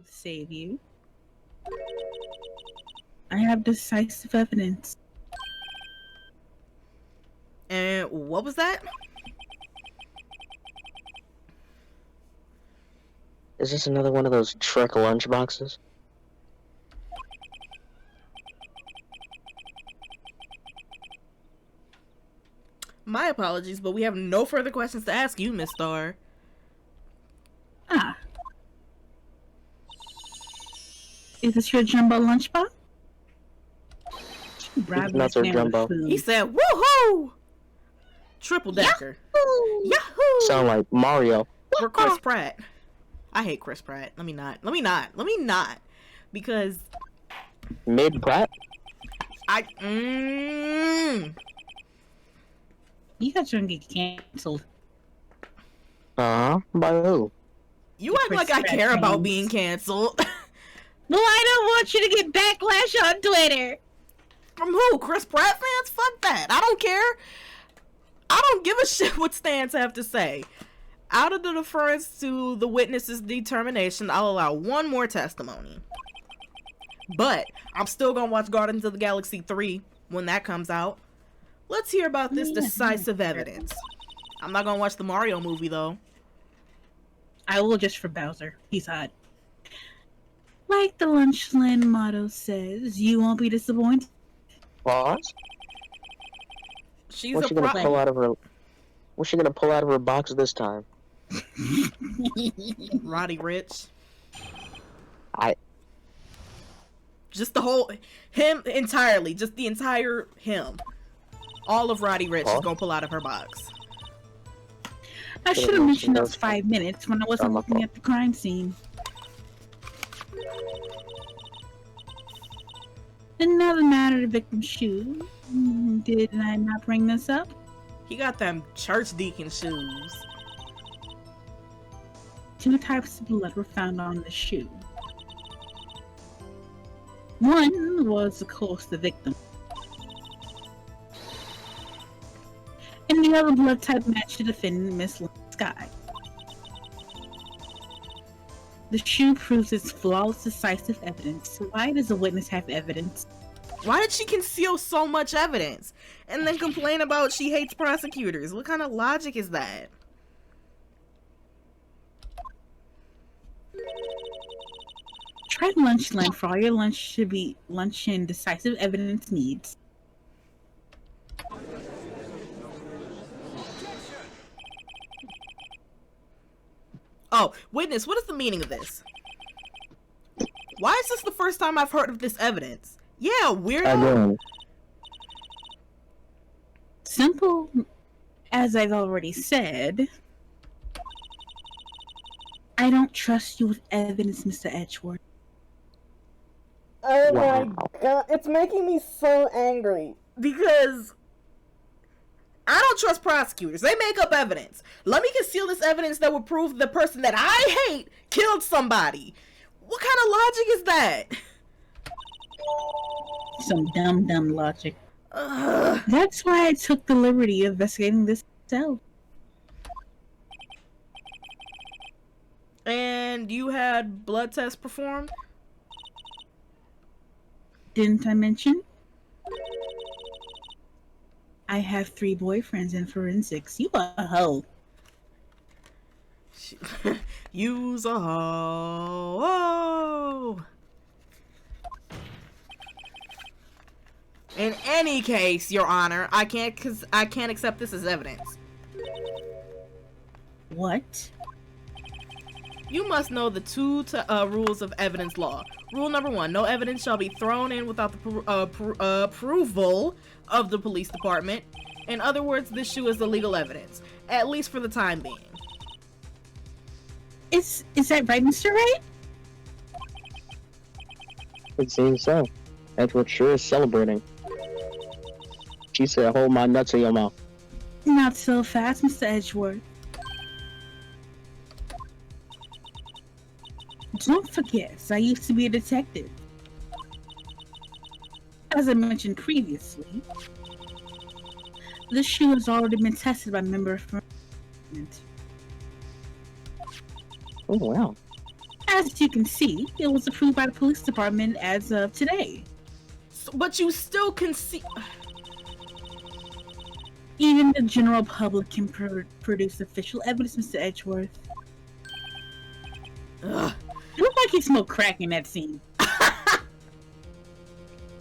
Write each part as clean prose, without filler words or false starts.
save you. I have decisive evidence. And what was that? Is this another one of those Trek lunchboxes? My apologies, but we have no further questions to ask you, Miss Star. Ah. Is this your jumbo lunchbox? These nuts are jumbo. He said, woohoo! Triple decker. Yahoo! Sound like Mario. Or Chris Pratt. I hate Chris Pratt. Let me not. Because... Mid Pratt? You guys are gonna get canceled. By who? You act like I care about being canceled. Well, I don't want you to get backlash on Twitter. From who? Chris Pratt fans? Fuck that. I don't care. I don't give a shit what stands have to say. Out of the deference to the witness's determination, I'll allow one more testimony. But I'm still gonna watch Guardians of the Galaxy 3 when that comes out. Let's hear about this decisive evidence. I'm not gonna watch the Mario movie, though. I will, just for Bowser. He's hot. Like the Lunchland motto says, you won't be disappointed. What? She's What's she gonna pull out of her? What's she gonna pull out of her box this time? Roddy Rich. I Just the whole... Him entirely. Just the entire him. All of Roddy Rich is gonna pull out of her box. I should have mentioned those 5 minutes when I wasn't looking at the crime scene. Another matter, the victim's shoes. Did I not bring this up? He got them church deacon shoes. 2 types of blood were found on the shoe. One was, of course, the victim. And the other blood type matched the defendant, Miss Sky. The shoe proves its flawless, decisive evidence. Why does the witness have evidence? Why did she conceal so much evidence? And then complain about she hates prosecutors? What kind of logic is that? Try Lunchland for all your lunch should be luncheon decisive evidence needs. Oh, witness, what is the meaning of this? Why is this the first time I've heard of this evidence? Yeah, weirdo. Simple, as I've already said. I don't trust you with evidence, Mr. Edgeworth. Oh my god, it's making me so angry. Because I don't trust prosecutors. They make up evidence. Let me conceal this evidence that would prove the person that I hate killed somebody. What kind of logic is that? Some dumb logic. That's why I took the liberty of investigating this myself. And you had blood tests performed? Didn't I mention? I have 3 boyfriends in forensics. You a hoe. You's a hoe. Oh. In any case, Your Honor, I can't accept this as evidence. What? You must know the 2 rules of evidence law. Rule number 1, no evidence shall be thrown in without the approval of the police department. In other words, this shoe is illegal evidence, at least for the time being. Is that right, Mr. Wright? It seems so. Edward sure is celebrating. She said, hold my nuts in your mouth. Not so fast, Mr. Edgeworth. Don't forget, I used to be a detective. As I mentioned previously, this shoe has already been tested by a member of the department. Oh, wow. As you can see, it was approved by the police department as of today. But you still can see. Even the general public can produce official evidence, Mr. Edgeworth. Ugh. It looked like he smoked crack in that scene.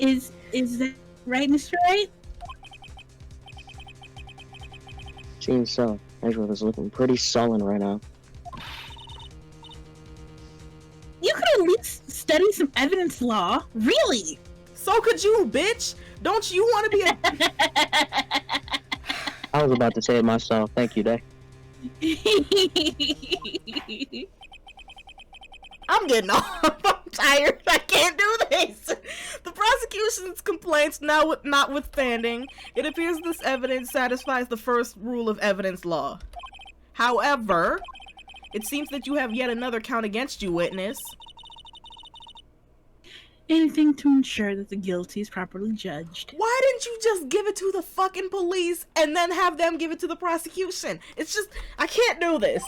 Is that right, Mr. Wright? Seems so. Edgeworth is looking pretty sullen right now. You could at least study some evidence law. Really? So could you, bitch. Don't you want to be a... I was about to say it myself. Thank you, Day. I'm getting off. I'm tired. I can't do this. The prosecution's complaints notwithstanding, it appears this evidence satisfies the first rule of evidence law. However, it seems that you have yet another count against you, witness. Anything to ensure that the guilty is properly judged. Why didn't you just give it to the fucking police and then have them give it to the prosecution? It's just, I can't do this.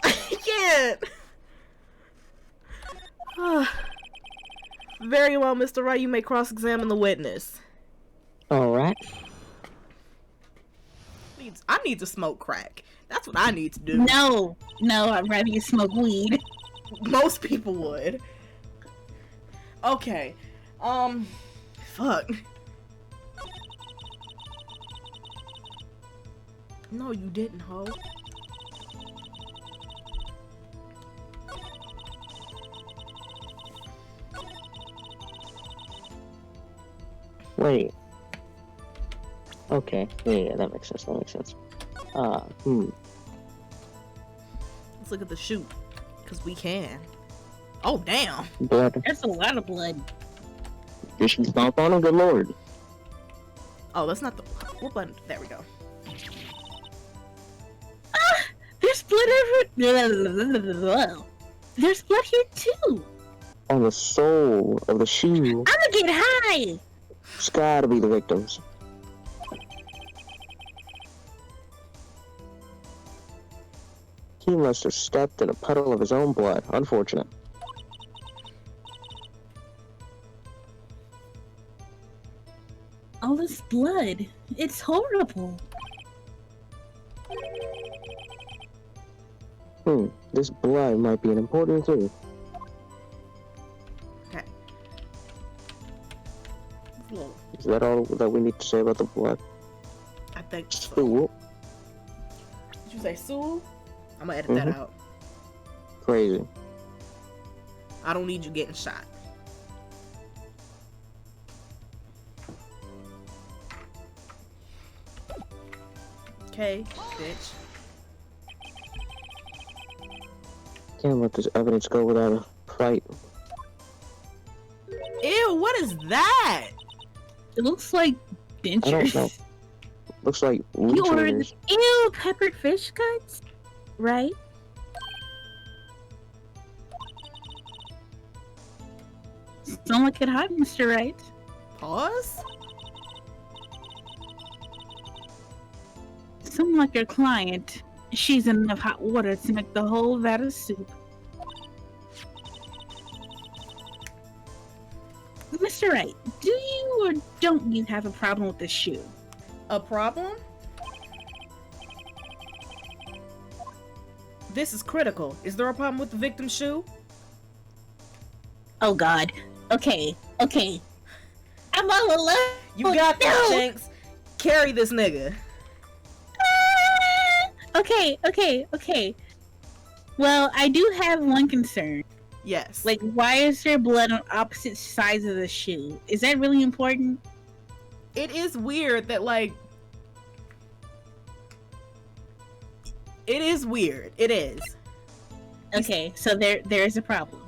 I can't. Very well, Mr. Wright, you may cross-examine the witness. Alright. I need to smoke crack. That's what I need to do. No, I'd rather you smoke weed. Most people would. Okay. Fuck. No, you didn't, ho. Wait. Okay. Yeah, that makes sense. Let's look at the shoot. Because we can. Oh, damn. Blood. That's a lot of blood. Vicious stomp on him, good lord. Oh, that's not the... What button? There we go. Ah! There's blood everywhere. There's blood here too. On the sole of the shoe. I'ma get high. It's gotta be the victims. He must have stepped in a puddle of his own blood. Unfortunate. All this blood. It's horrible. This blood might be an important clue. Okay. Well, Is that all that we need to say about the blood? I think so. Stool. Did you say Sue? I'm gonna edit that out. Crazy. I don't need you getting shot. Okay, bitch. Can't let this evidence go without a fight. Ew, what is that? It looks like I don't know. dentures. Looks like You ordered leeches. the ew peppered fish cuts, right? Don't look at hot, Mr. Wright. Pause? Someone like your client, she's in enough hot water to make the whole vat of soup. Mr. Wright, do you or don't you have a problem with this shoe? A problem? This is critical. Is there a problem with the victim's shoe? Oh God. Okay. I'm all alone. You got this, No. Jynx. Carry this nigga. Okay. Well, I do have one concern. Yes. Like, why is there blood on opposite sides of the shoe? Is that really important? It is weird that, like... It is weird. It is. Okay, so there's a problem.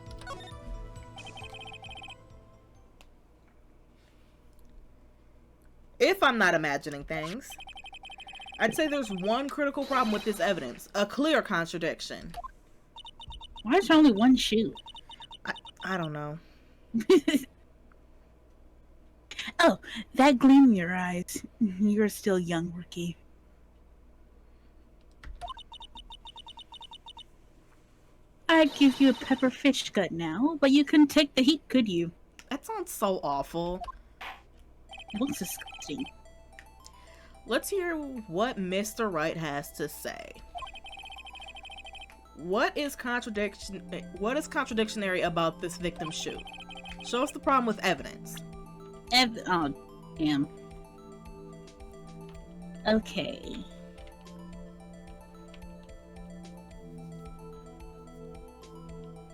If I'm not imagining things, I'd say there's one critical problem with this evidence. A clear contradiction. Why is there only one shoe? I don't know. Oh, that gleam in your eyes. You're still young, rookie. I'd give you a pepper fish gut now, but you couldn't take the heat, could you? That sounds so awful. It looks disgusting. Let's hear what Mr. Wright has to say. What is contradictionary about this victim's shoe? Show us the problem with evidence. Oh, damn. Okay.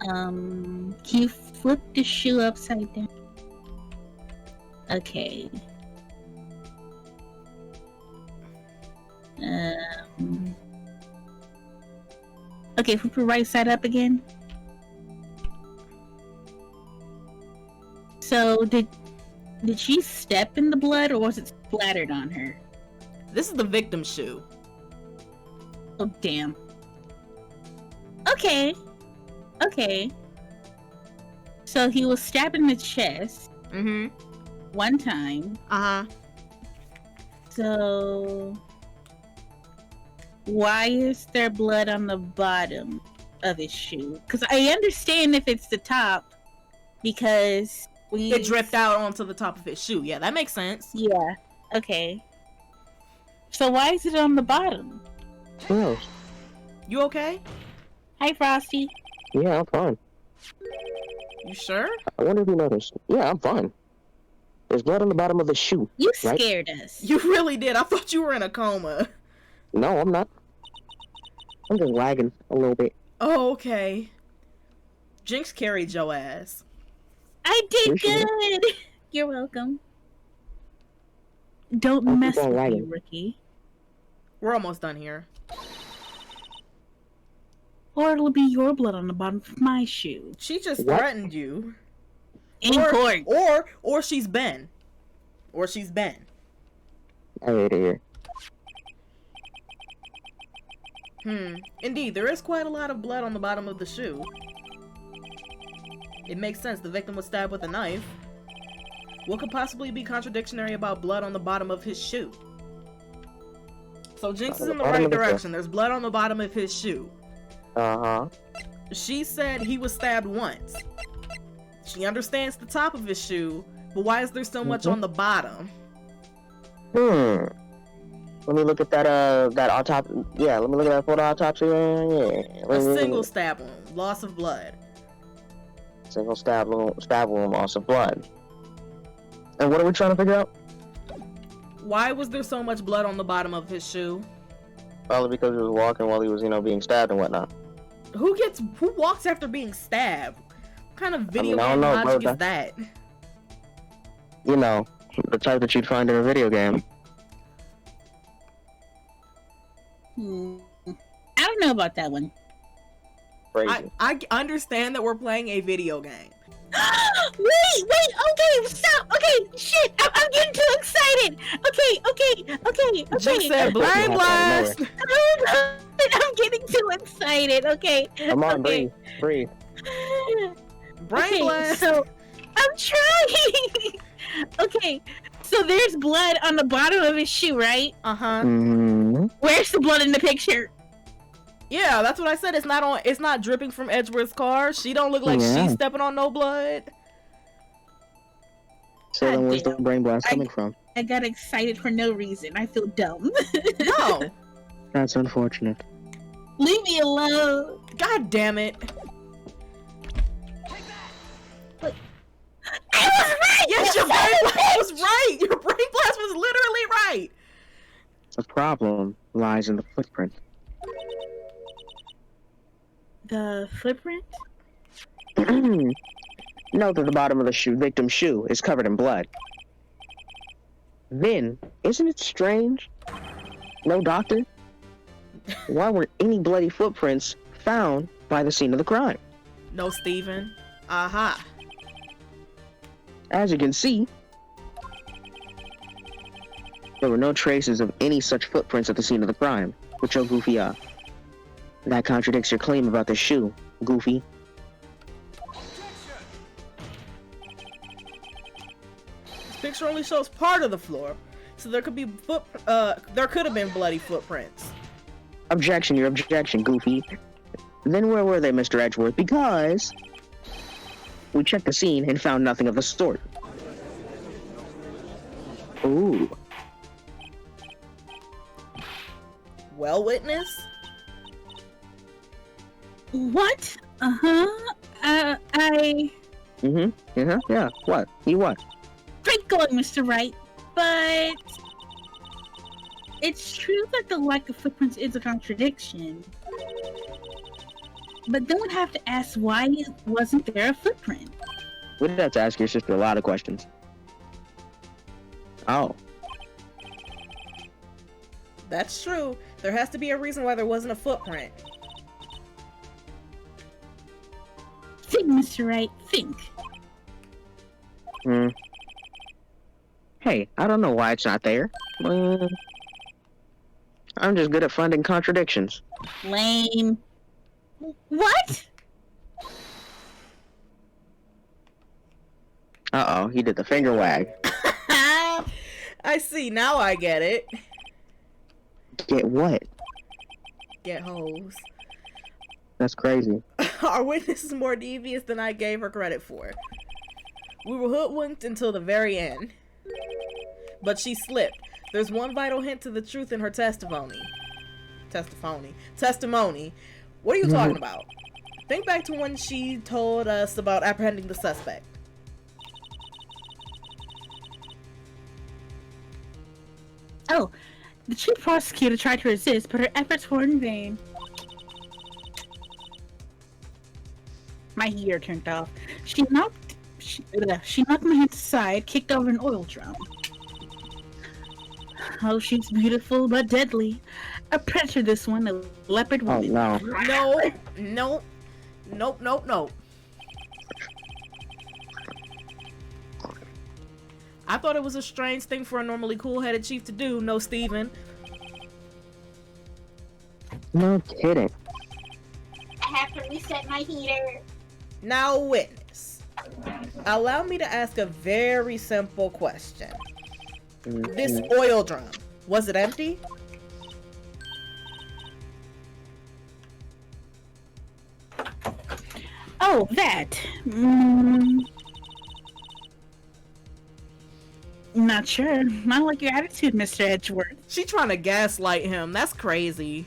Can you flip the shoe upside down? Okay. Okay, flip the right side up again. So, did she step in the blood, or was it splattered on her? This is the victim's shoe. Oh, damn. Okay. Okay. So he was stabbed in the chest. Mm-hmm. One time. Uh-huh. So why is there blood on the bottom of his shoe? Because I understand if it's the top, because it dripped out onto the top of his shoe. Yeah, that makes sense. Yeah. Okay. So why is it on the bottom? Who knows? You okay? Hi, Frosty. Yeah, I'm fine. You sure? I wonder if you noticed. Yeah, I'm fine. There's blood on the bottom of the shoe. You right? scared us. You really did. I thought you were in a coma. No, I'm not. I'm just lagging a little bit. Oh, okay. Jynx carried your ass. I did Appreciate good. You're welcome. Don't I'll mess keep on with me, lagging. rookie. We're almost done here. Or it'll be your blood on the bottom of my shoe. She just What? threatened you. In court. Or she's Ben. Or she's Ben. I hate it here. Indeed, there is quite a lot of blood on the bottom of the shoe. It makes sense. The victim was stabbed with a knife. What could possibly be contradictory about blood on the bottom of his shoe? So Jynx is in the right direction. There's blood on the bottom of his shoe. Uh-huh. She said he was stabbed once. She understands the top of his shoe, but why is there so much on the bottom? Let me look at that autopsy. Yeah, let me look at that photo autopsy. Yeah. A single stab wound, loss of blood. Single stab wound, loss of blood. And what are we trying to figure out? Why was there so much blood on the bottom of his shoe? Probably because he was walking while he was, being stabbed and whatnot. Who walks after being stabbed? What kind of video I game don't know, logic bro. is that? You know, the type that you'd find in a video game. I don't know about that one. Crazy. I understand that we're playing a video game. Wait, okay, stop, okay, shit, I'm getting too excited. Okay. Jynx said brain blast! I'm getting too excited, okay. Come on, okay. breathe. Brain blast! So, I'm trying. Okay, so there's blood on the bottom of his shoe, right? Uh-huh. Mm-hmm. Where's the blood in the picture? Yeah, that's what I said. It's not dripping from Edgeworth's car. She don't look like she's stepping on no blood. So then where's the brain blast coming from? I got excited for no reason. I feel dumb. No. That's unfortunate. Leave me alone. God damn it. But I was right. Yes, your brain blast was right. Your brain blast was literally right. The problem lies in the footprint. The footprint? Note that the bottom of the victim's shoe is covered in blood. Then, isn't it strange? No doctor? Why weren't any bloody footprints found by the scene of the crime? No, Steven. Aha. As you can see, there were no traces of any such footprints at the scene of the crime, which your goofy are. That contradicts your claim about the shoe, Goofy. This picture only shows part of the floor, so there could have been bloody footprints. Objection, your objection, Goofy. Then where were they, Mr. Edgeworth? Because we checked the scene and found nothing of the sort. Ooh. Well, witness? What? Yeah. What? You what? Great going, Mr. Wright. But it's true that the lack of footprints is a contradiction. But then we'd have to ask why wasn't there a footprint? We'd have to ask your sister a lot of questions. Oh. That's true. There has to be a reason why there wasn't a footprint. Think, Mr. Wright, think. Hey, I don't know why it's not there. I'm just good at finding contradictions. Lame. What? Uh-oh, he did the finger wag. I see, now I get it. Get what? Get hoes. That's crazy. Our witness is more devious than I gave her credit for. We were hoodwinked until the very end. But she slipped. There's one vital hint to the truth in her testimony. Testimony. What are you talking about? Think back to when she told us about apprehending the suspect. Oh, the chief prosecutor tried to resist, but her efforts were in vain. My heater turned off. She knocked my hands aside, kicked over an oil drum. Oh, she's beautiful but deadly. A predator, this one, a leopard woman. Oh, No. Nope. I thought it was a strange thing for a normally cool-headed chief to do, no Steven. No kidding. I have to reset my heater. Now, witness. Allow me to ask a very simple question. This oil drum, was it empty? Oh, that. Not sure. Not like your attitude, Mr. Edgeworth. She trying to gaslight him. That's crazy.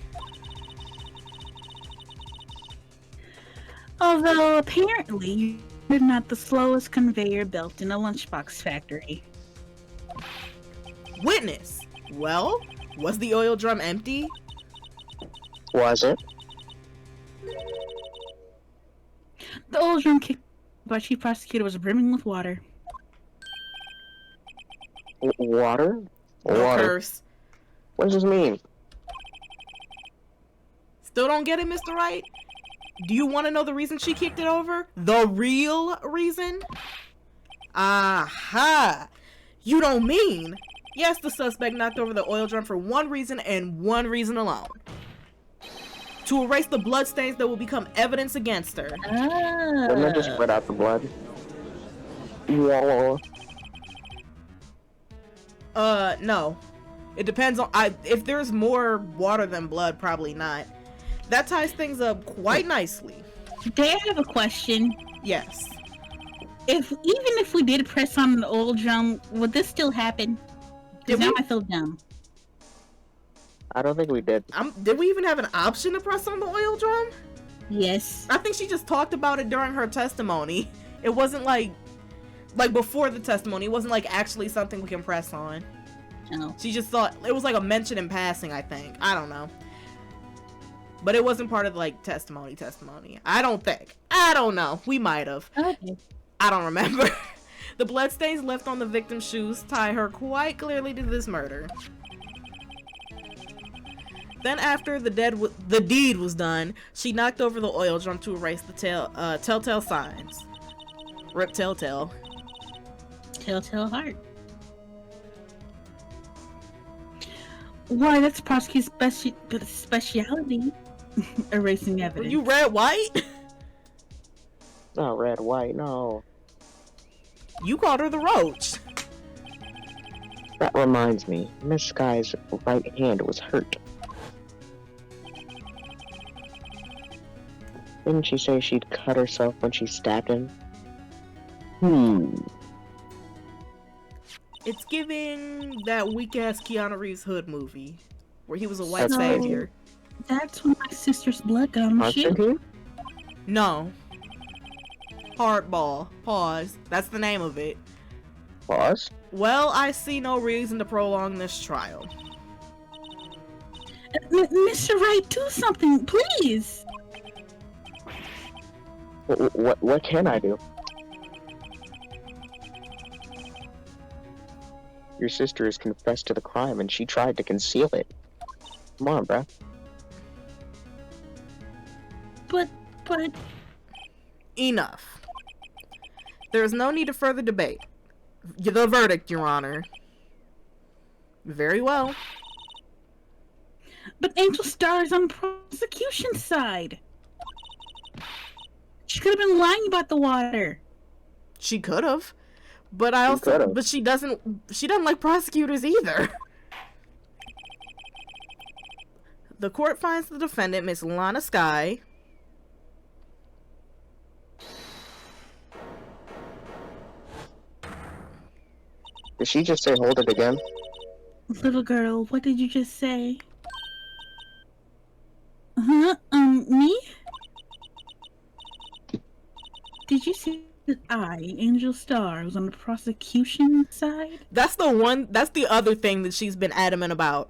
Although, apparently, you're not the slowest conveyor belt in a lunchbox factory. Witness. Well, was the oil drum empty? Was it? The old drum kicked by chief prosecutor was brimming with water. Water? No Water. curse. What does this mean? Still don't get it, Mr. Wright? Do you want to know the reason she kicked it over? The real reason? Aha! You don't mean? Yes, the suspect knocked over the oil drum for one reason and one reason alone. To erase the bloodstains that will become evidence against her. Wouldn't it just spread out the blood? Yeah. No. It depends on... if there's more water than blood, probably not. That ties things up quite nicely. Today I have a question. Yes. Even if we did press on the oil drum, would this still happen? Because now I feel dumb. I don't think we did. Did we even have an option to press on the oil drum? Yes. I think she just talked about it during her testimony. It wasn't like before the testimony. It wasn't like actually something we can press on. Oh. She just thought it was like a mention in passing, I think. I don't know. But it wasn't part of like testimony. I don't think. I don't know. We might have. Okay. I don't remember. The bloodstains left on the victim's shoes tie her quite clearly to this murder. Then after the deed was done, she knocked over the oil drum to erase the telltale signs. Rip Telltale. Telltale heart. Why, that's prosecutor's speciality. Erasing evidence. You red white? No, red, white, no. You called her the roach. That reminds me, Miss Sky's right hand was hurt. Didn't she say she'd cut herself when she stabbed him? It's giving that weak-ass Keanu Reeves Hood movie, where he was a white So- savior. That's when my sister's blood got on the shoe. Constantine? No. Hardball. Pause. That's the name of it. Pause? Well, I see no reason to prolong this trial. Mr. Wright, do something, please. What can I do? Your sister has confessed to the crime and she tried to conceal it. Come on, bruh. But Enough. There is no need to further debate. The verdict, Your Honor. Very well. Angel Star is on the prosecution side. She could have been lying about the water. She could have. But she doesn't like prosecutors either. The court finds the defendant, Miss Lana Skye. Did she just say hold it again? Little girl, what did you just say? Huh? Me? Did you say that I, Angel Star, was on the prosecution side? That's the other thing that she's been adamant about.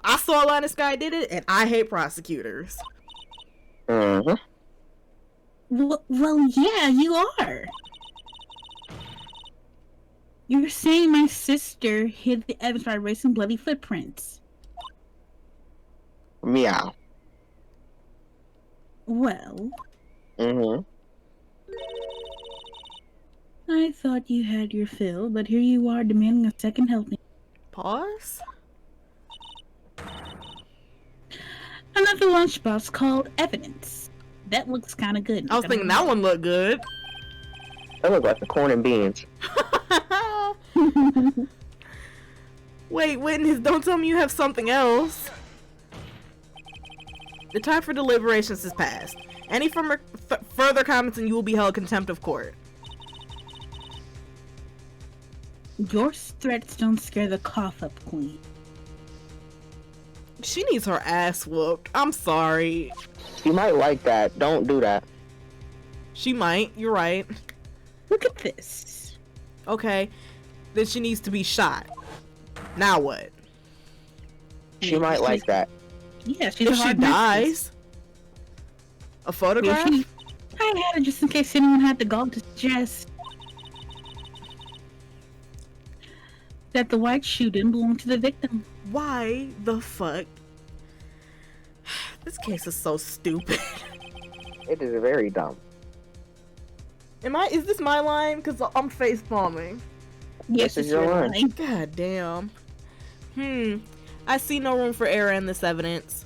I saw Lana Skye did it, and I hate prosecutors. Mm-hmm. Well, yeah, you are. You're saying my sister hid the evidence by erasing bloody footprints. Meow. Well, Mm-hmm. I thought you had your fill, but here you are demanding a second helping. Pause? Another lunchbox called Evidence. That looks kind of good. I was thinking that one looked good. That looked like the corn and beans. Wait, witness, don't tell me you have something else. The time for deliberations has passed. Any further comments and you will be held contempt of court. Your threats don't scare the cough up, Queen. She needs her ass whooped. I'm sorry. She might like that. Don't do that. She might. You're right. Look at this. Okay. Then she needs to be shot. Now what? She might like that. Yeah, she's If a she hard dies? A photograph? I had it just in case anyone had the gall to suggest that the white shoe didn't belong to the victim. Why the fuck? This case is so stupid. It is very dumb. Is this my line? Because I'm face palming. Yes, This is it's your your line. line. God damn. I see no room for error in this evidence.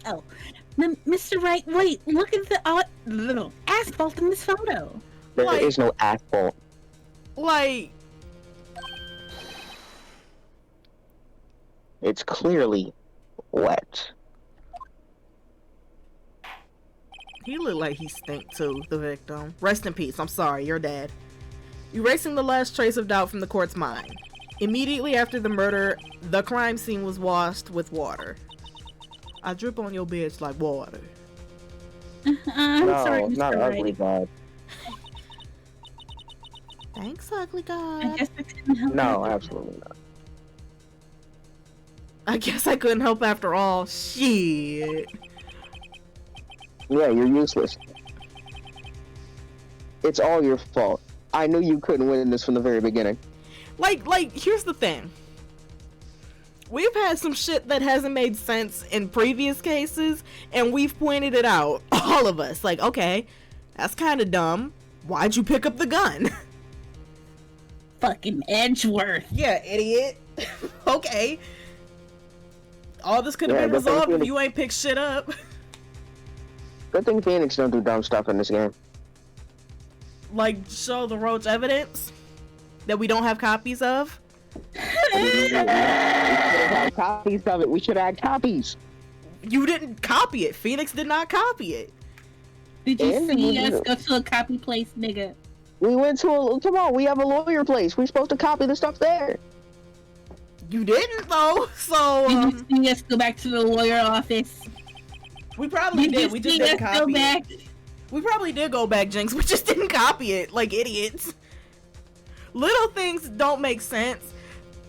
Oh, Mr. Wright, wait, look at the little asphalt in this photo. There is no asphalt. Like, It's clearly wet. he looked like he stink too, the victim. Rest in peace. I'm sorry, you're dead. Erasing the last trace of doubt from the court's mind. Immediately after the murder, the crime scene was washed with water. I drip on your bitch like water. I'm sorry, No, Mr. not Wright. ugly god. Thanks, ugly I god. guess I couldn't help No, it. absolutely not. I guess I couldn't help after all. Shit. Yeah, you're useless. It's all your fault. I knew you couldn't win this from the very beginning. Like, here's the thing. We've had some shit that hasn't made sense in previous cases, and we've pointed it out, all of us. Like, okay, that's kind of dumb. Why'd you pick up the gun? Fucking Edgeworth. Yeah, idiot. Okay. All this could have Yeah, been good thing resolved if Phoenix- you ain't picked shit up. Good thing Phoenix don't do dumb stuff in this game. Like, show the roach evidence that we don't have copies of. We should have had copies of it. We should have had copies. You didn't copy it. Phoenix did not copy it. Did you And see we- us go to a copy place, nigga? We went to come on, we have a lawyer place. We're supposed to copy the stuff there. You didn't though. So Did you see us go back to the lawyer office? we probably Did did. you We just see didn't us go copy back? it. We probably did go back, Jynx. We just didn't copy it like idiots. Little things don't make sense.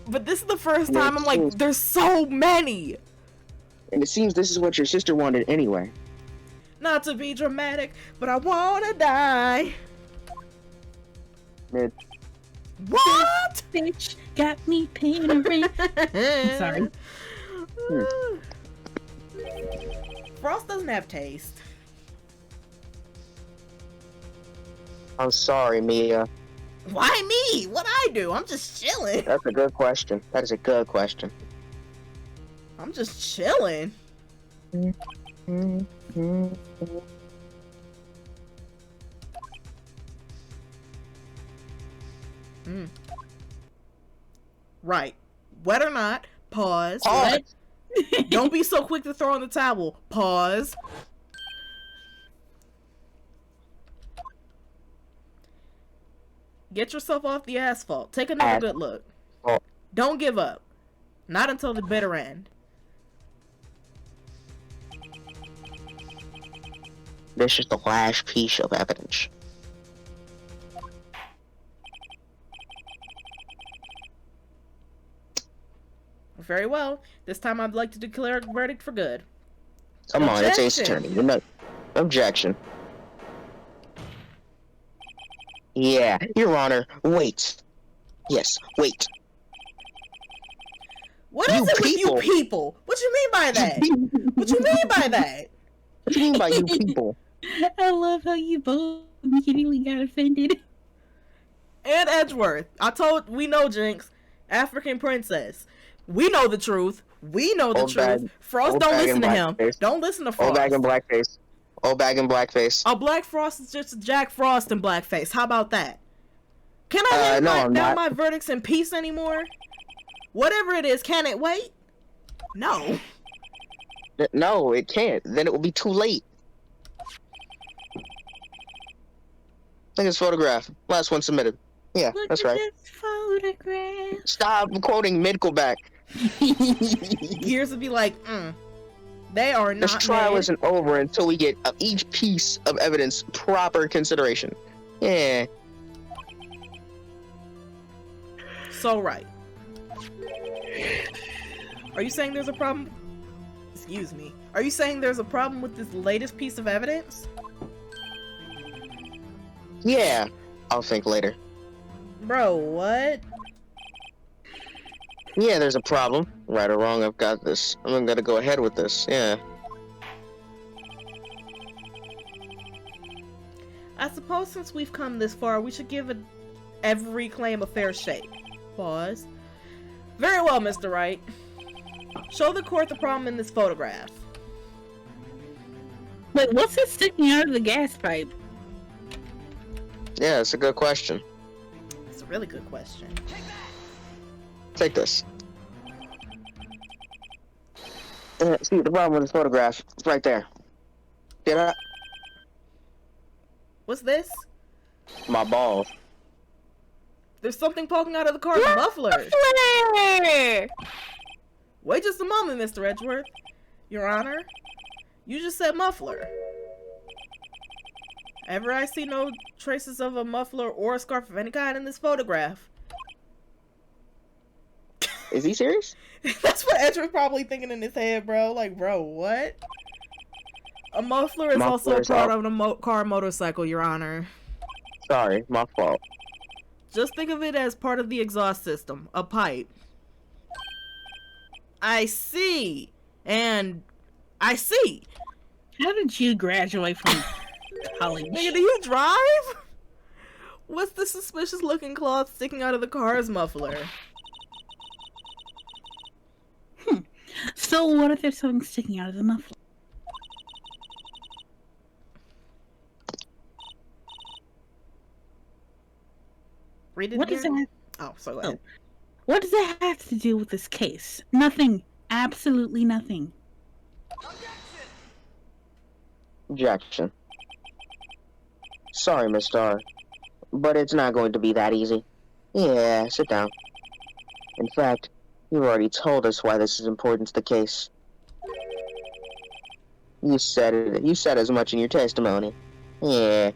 But this is the first time I'm like, there's so many. And it seems this is what your sister wanted anyway. Not to be dramatic, but I wanna die. Mid. What? Bitch got me paying a rent. I'm sorry. Frost doesn't have taste. I'm sorry, Mia. Why me? What I do? I'm just chilling. That's a good question. That is a good question. I'm just chilling. Right. Wet or not, pause. Pause. Don't be so quick to throw in the towel. Pause. Get yourself off the asphalt. Take another good look. Oh. Don't give up. Not until the bitter end. This is the last piece of evidence. Very well. This time I'd like to declare a verdict for good. Come on, it's Ace Objection. Attorney. You're not... Objection. Yeah, Your Honor, wait. Yes, wait. What is You it with you people. people? What you mean by that? What you mean by that? What do you mean by you people? I love how you both immediately got offended. And Edgeworth. We know Jynx. African princess. We know the truth. We know the Old truth. bag- Frost, old don't bag listen and to him. blackface. Don't listen to Frost. Old bag and blackface. Old bag and blackface. A Black Frost is just a Jack Frost in blackface. How about that? Can I hand No, I'm down not. my verdicts in peace anymore? Whatever it is, can it wait? No. No, it can't. Then it will be too late. I think it's photograph. Last one submitted. Yeah, Look that's at right. this photograph. Stop quoting Midkelback. Gears would be like, they are This not trial made. isn't over until we get each piece of evidence proper consideration. Yeah. So right. Are you saying there's a problem? Excuse me. Are you saying there's a problem with this latest piece of evidence? Yeah. I'll think later. Bro, what? Yeah, there's a problem. Right or wrong, I've got this. I'm gonna go ahead with this. Yeah. I suppose since we've come this far, we should give every claim a fair shake. Pause. Very well, Mr. Wright. Show the court the problem in this photograph. Wait, what's it sticking out of the gas pipe? Yeah, it's a good question. It's a really good question. Take this. See the problem with this photograph? It's right there. Get up. What's this? My balls. There's something poking out of the car's muffler. Muffler! Wait just a moment, Mr. Edgeworth. Your Honor, you just said muffler. Ever I see no traces of a muffler or a scarf of any kind in this photograph. Is he serious? That's what Edgeworth's probably thinking in his head, bro. Like, bro, what? A muffler is also a Muffler's part out. of a car motorcycle, Your Honor. Sorry, my fault. Just think of it as part of the exhaust system. A pipe. I see. And I see. How did you graduate from college? Nigga, do you drive? What's the suspicious looking cloth sticking out of the car's muffler? So what if there's something sticking out of the muffler? Read it What again. is that? Oh, so go ahead. What does that have to do with this case? Nothing. Absolutely nothing. Objection. Sorry, Miss Starr, but it's not going to be that easy. Yeah, sit down. In fact, you already told us why this is important to the case. You said it. You said as much in your testimony. Yeah.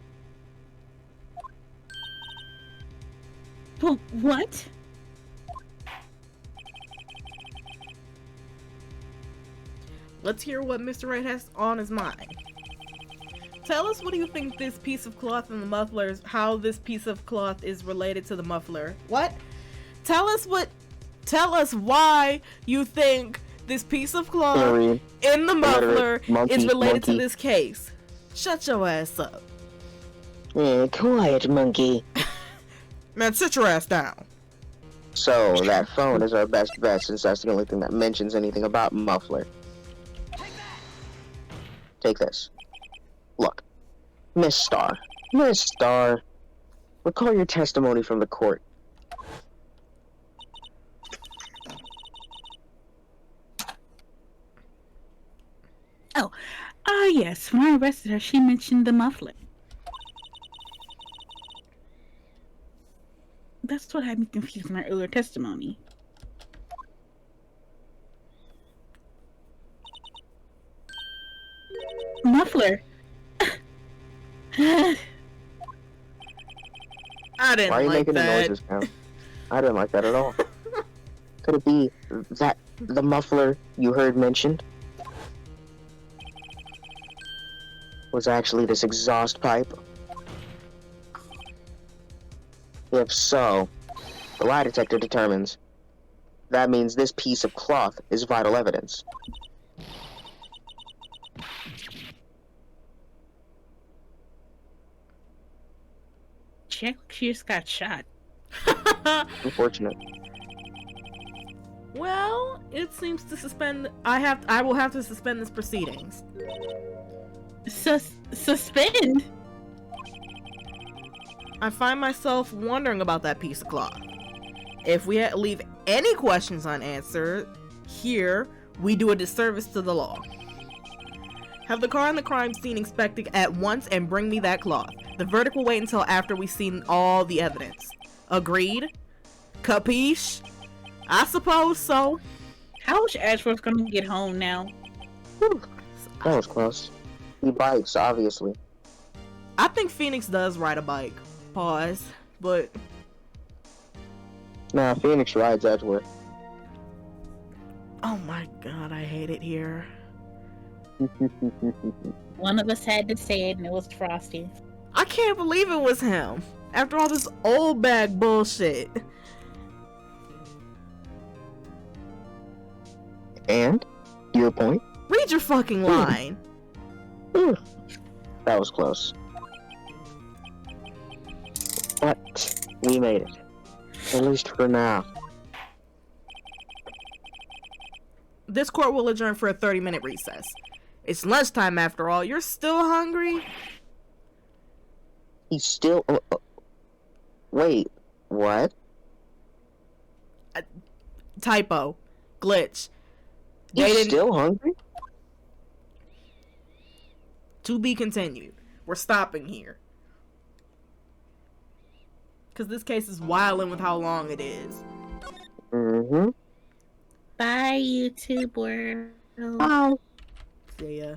Well, what? Let's hear what Mr. Wright has on his mind. Tell us, what do you think this piece of cloth and the mufflers, how this piece of cloth is related to the muffler? What? Tell us why you think this piece of cloth in the muffler is related to this case. Shut your ass up. Quiet, monkey. Man, sit your ass down. So, that phone is our best bet since that's the only thing that mentions anything about muffler. Take this. Look, Miss Starr, recall your testimony from the court. Oh, yes. When I arrested her, she mentioned the muffler. That's what had me confused in my earlier testimony. Muffler. I didn't Why are you like making the that. noises now? I didn't like that at all. Could it be that the muffler you heard mentioned was actually this exhaust pipe? If so, the lie detector determines that means this piece of cloth is vital evidence. She looked like she just got shot. Unfortunate. Well, it seems to suspend. I will have to suspend this proceedings. Suspend? I find myself wondering about that piece of cloth. If we leave any questions unanswered here, we do a disservice to the law. Have the car and the crime scene inspected at once and bring me that cloth. The verdict will wait until after we've seen all the evidence. Agreed? Capiche? I suppose so. How is Ashworth gonna get home now? Whew. That was close. He bikes, obviously. I think Phoenix does ride a bike. Pause. But Nah, Phoenix rides Edgeworth. oh my god, I hate it here. One of us had to say it, and it was Frosty. I can't believe it was him. After all this old bag bullshit. And? Your point? Read your fucking line. That was close. But we made it. At least for now. This court will adjourn for a 30-minute recess. It's lunchtime after all. You're still hungry? He's still... wait, what? Typo. Glitch. He's still hungry? To be continued. We're stopping here. Because this case is wilding with how long it is. Mm-hmm. Bye, YouTube world. Bye. See ya.